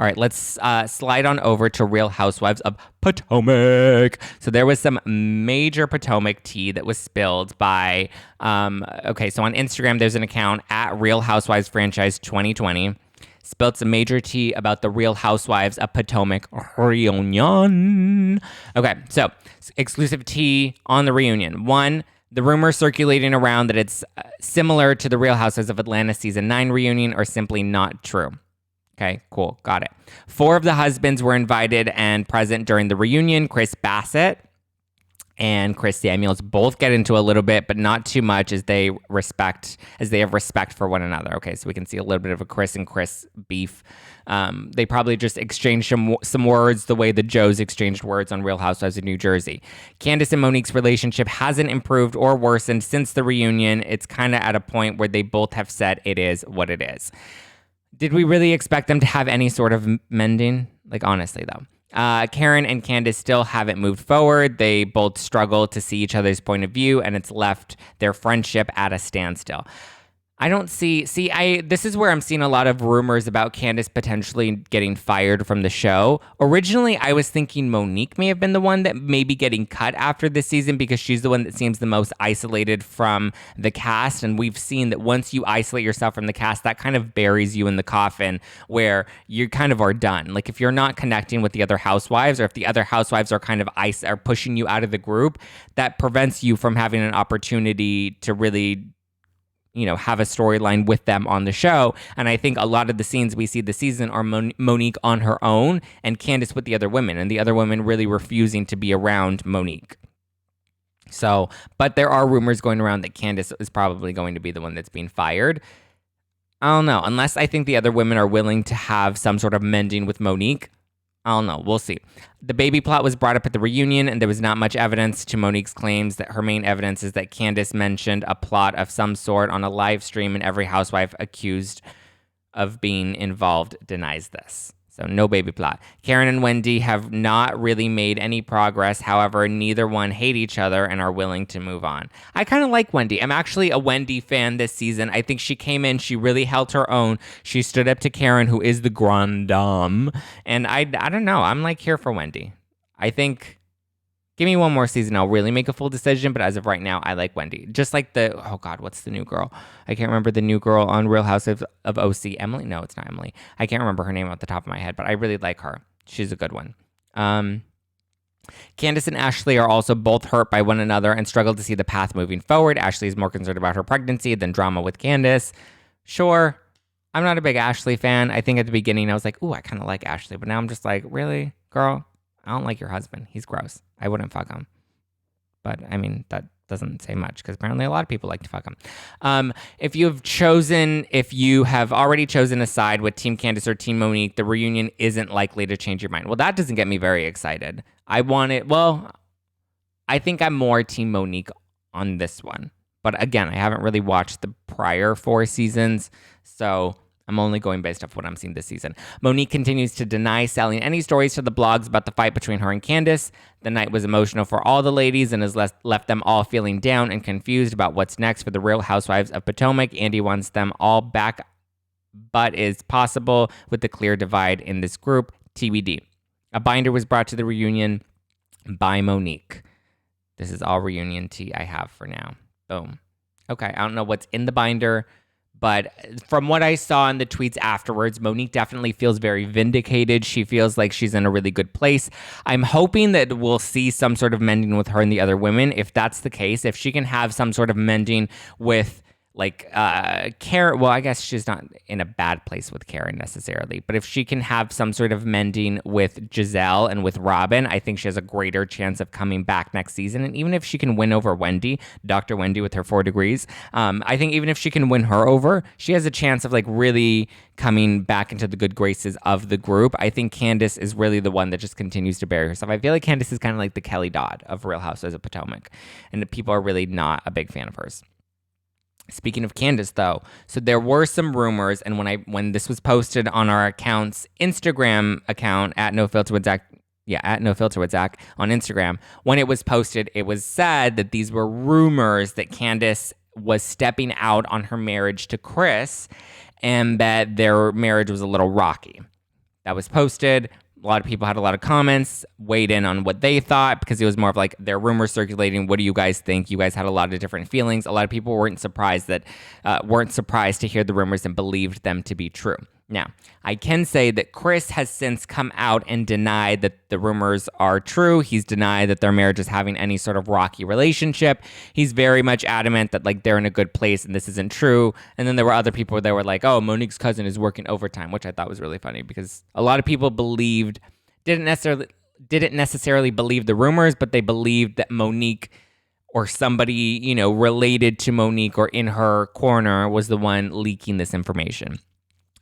All right, let's slide on over to Real Housewives of Potomac. So there was some major Potomac tea that was spilled by, okay, so on Instagram, there's an account at Real Housewives Franchise 2020. Spilled some major tea about the Real Housewives of Potomac reunion. Okay, so exclusive tea on the reunion. One, the rumor circulating around that it's similar to the Real Housewives of Atlanta season 9 reunion are simply not true. Okay, cool. Got it. 4 of the husbands were invited and present during the reunion. Chris Bassett and Chris Samuels both get into a little bit, but not too much as they have respect for one another. Okay, so we can see a little bit of a Chris and Chris beef. They probably just exchanged some words the way the Joes exchanged words on Real Housewives of New Jersey. Candace and Monique's relationship hasn't improved or worsened since the reunion. It's kind of at a point where they both have said it is what it is. Did we really expect them to have any sort of mending? Like, honestly, though. Karen and Candace still haven't moved forward. They both struggle to see each other's point of view, and it's left their friendship at a standstill. I don't this is where I'm seeing a lot of rumors about Candace potentially getting fired from the show. Originally, I was thinking Monique may have been the one that may be getting cut after this season because she's the one that seems the most isolated from the cast. And we've seen that once you isolate yourself from the cast, that kind of buries you in the coffin where you kind of are done. Like if you're not connecting with the other housewives or if the other housewives are kind of are pushing you out of the group, that prevents you from having an opportunity to really have a storyline with them on the show. And I think a lot of the scenes we see this season are Monique on her own and Candace with the other women, and the other women really refusing to be around Monique. So, but there are rumors going around that Candace is probably going to be the one that's being fired. I don't know. Unless I think the other women are willing to have some sort of mending with Monique. I don't know. We'll see. The baby plot was brought up at the reunion, and there was not much evidence to Monique's claims that her main evidence is that Candace mentioned a plot of some sort on a live stream, and every housewife accused of being involved denies this. So no baby plot. Karen and Wendy have not really made any progress. However, neither one hate each other and are willing to move on. I kind of like Wendy. I'm actually a Wendy fan this season. I think she came in, she really held her own. She stood up to Karen, who is the grande dame. And I don't know. I'm like here for Wendy. I think give me one more season, I'll really make a full decision. But as of right now, I like Wendy. Just like what's the new girl? I can't remember the new girl on Real Housewives of OC. Emily? No, it's not Emily. I can't remember her name off the top of my head, but I really like her. She's a good one. Candace and Ashley are also both hurt by one another and struggle to see the path moving forward. Ashley is more concerned about her pregnancy than drama with Candace. Sure, I'm not a big Ashley fan. I think at the beginning I was like, ooh, I kind of like Ashley. But now I'm just like, really, girl? I don't like your husband. He's gross. I wouldn't fuck him. But, I mean, that doesn't say much because apparently a lot of people like to fuck him. If you have already chosen a side with Team Candace or Team Monique, the reunion isn't likely to change your mind. Well, that doesn't get me very excited. I think I'm more Team Monique on this one. But again, I haven't really watched the prior 4 seasons, so I'm only going based off what I'm seeing this season. Monique continues to deny selling any stories to the blogs about the fight between her and Candace. The night was emotional for all the ladies and has left them all feeling down and confused about what's next for the Real Housewives of Potomac. Andy wants them all back, but is possible with the clear divide in this group. TBD. A binder was brought to the reunion by Monique. This is all reunion tea I have for now. Boom. Okay, I don't know what's in the binder, but from what I saw in the tweets afterwards, Monique definitely feels very vindicated. She feels like she's in a really good place. I'm hoping that we'll see some sort of mending with her and the other women. If that's the case, if she can have some sort of mending with Karen, well, I guess she's not in a bad place with Karen necessarily, but if she can have some sort of mending with Giselle and with Robin, I think she has a greater chance of coming back next season. And even if she can win over Wendy, Dr. Wendy with her 4 degrees, I think even if she can win her over, she has a chance of really coming back into the good graces of the group. I think Candace is really the one that just continues to bury herself. I feel like Candace is kind of like the Kelly Dodd of Real Housewives of Potomac, and people are really not a big fan of hers. Speaking of Candace, though, so there were some rumors, and when this was posted on our account's Instagram account at No Filter with Zack, at No Filter with Zack on Instagram, when it was posted, it was said that these were rumors that Candace was stepping out on her marriage to Chris, and that their marriage was a little rocky. that was posted. A lot of people had a lot of comments, weighed in on what they thought, because it was more of like, there are rumors circulating. What do you guys think? You guys had a lot of different feelings. A lot of people weren't surprised to hear the rumors and believed them to be true. Now, I can say that Chris has since come out and denied that the rumors are true. He's denied that their marriage is having any sort of rocky relationship. He's very much adamant that like they're in a good place and this isn't true. And then there were other people that were like, oh, Monique's cousin is working overtime, which I thought was really funny, because a lot of people didn't necessarily believe the rumors, but they believed that Monique or somebody, related to Monique or in her corner was the one leaking this information.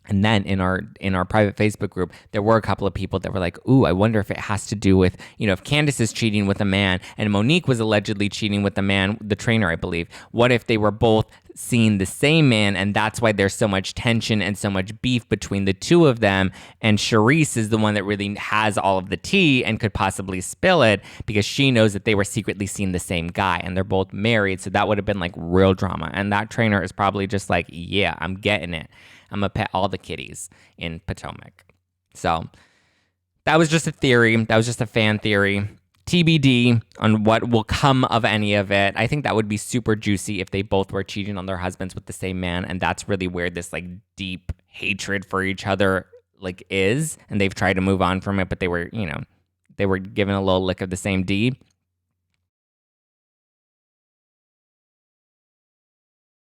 And then in our private Facebook group, there were a couple of people that were like, ooh, I wonder if it has to do with, if Candace is cheating with a man and Monique was allegedly cheating with the man, the trainer, I believe. What if they were both seeing the same man, and that's why there's so much tension and so much beef between the two of them, and Charisse is the one that really has all of the tea and could possibly spill it because she knows that they were secretly seeing the same guy and they're both married. So that would have been like real drama. And that trainer is probably just like, yeah, I'm getting it. I'm going to pet all the kitties in Potomac. So that was just a theory. That was just a fan theory. TBD on what will come of any of it. I think that would be super juicy if they both were cheating on their husbands with the same man. And that's really where this like deep hatred for each other like is. And they've tried to move on from it, but they were given a little lick of the same D.